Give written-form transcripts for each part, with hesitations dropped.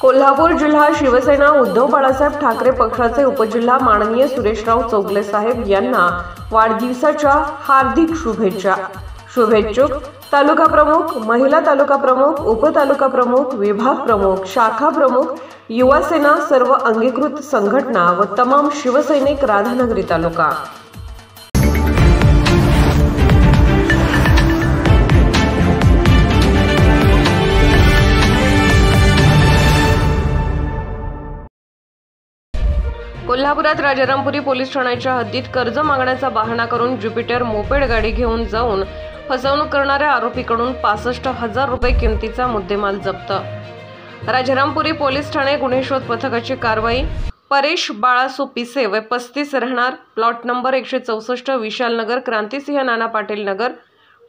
कोल्हापूर जिल्हा शिवसेना उद्धव बाळासाहेब ठाकरे पक्षाचे उपजिल्हा माननीय सुरेशराव चौगले साहेब यांना वाढदिवसाच्या हार्दिक शुभेच्छा। शुभेच्छुक तालुका प्रमुख, महिला तालुका प्रमुख, उपतालुका प्रमुख, विभाग प्रमुख, शाखा प्रमुख, युवा सेना, सर्व अंगीकृत संघटना व तमाम शिवसैनिक राधानगरी तालुका। कोल्हापुरात राजारामपुरी पोलीस ठाण्याच्या हद्दीत कर्ज मागण्याचा बहाणा करून ज्युपिटर मोपेड गाडी घेऊन जाऊन फसवणूक करणाऱ्या आरोपीकडून 65,000 रुपये किमतीचा मुद्देमाल जप्त। राजारामपुरी पोलीस ठाणे गुन्हे शोध पथकाची कारवाई। परेश बाळासू पिसे वय 35 राहणार प्लॉट नंबर 164 विशाल नगर, क्रांतिसिंह नाना पाटील नगर,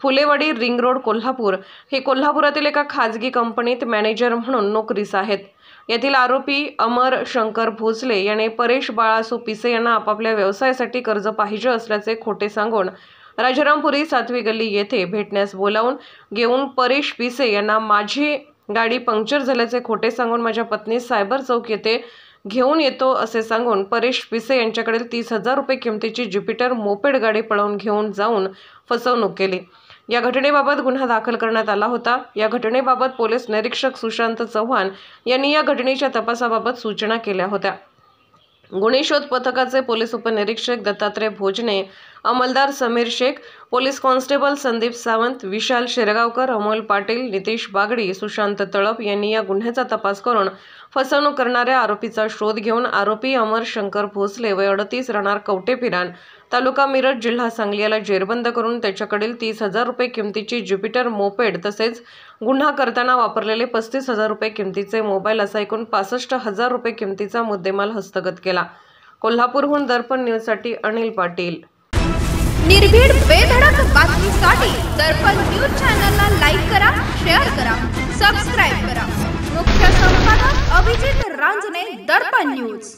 फुलेवाडी, रिंग रोड, कोल्हापूर हे कोल्हापुरातील एका खाजगी कंपनीत मॅनेजर म्हणून नोकरीस आहेत। येथील आरोपी अमर शंकर भोसले याने परेश बाळासू पिसे यांना आपापल्या व्यवसायासाठी कर्ज पाहिजे असल्याचे खोटे सांगून राजारामपुरी 7वी गल्ली येथे भेटण्यास बोलावून घेऊन परेश पिसे यांना माझी गाडी पंक्चर झाल्याचे खोटे सांगून माझ्या पत्नी सायबर चौक येथे घेऊन येतो असे सांगून परेश पिसे यांच्याकडील 30,000 रुपये किमतीची ज्युपिटर मोपेड गाडी पळवून घेऊन जाऊन फसवणूक केली। या घटनेबाबत गुन्हा दाखल करण्यात आला होता। या घटनेबाबत पोलीस निरीक्षक सुशांत चव्हाण यांनी या घटनेच्या तपासाबाबत सूचना केल्या होत्या। गुन्हे शोध पथकाचे पोलीस उपनिरीक्षक दत्तात्रय भोजने, अंमलदार समीर शेख, पोलीस कॉन्स्टेबल संदीप सावंत, विशाल शेरगावकर, अमोल पाटील, नितेश बागडी, सुशांत तळप यांनी या गुन्ह्याचा तपास करून फसवणूक करणाऱ्या आरोपीचा शोध घेऊन आरोपी अमर शंकर भोसले वय 38 राहणार कवटे पिरान, तालुका मिरज, जिल्हा सांगली याला जेरबंद करून त्याच्याकडील 30,000 रुपये किमतीची ज्युपिटर मोपेड तसेच गुन्हा करताना वापरलेले 35,000 रुपये किमतीचे मोबाईल असा एकूण 65,000 रुपये किमतीचा मुद्देमाल हस्तगत केला। कोल्हापूरहून दर्पण न्यूजसाठी अनिल पाटील। निर्भीड बेधडक बातमीसाठी दर्पण न्यूज चॅनलला लाईक करा, शेअर करा, सबस्क्राइब करा। मुख्य संपादक अभिजित रांजणे, दर्पण न्यूज।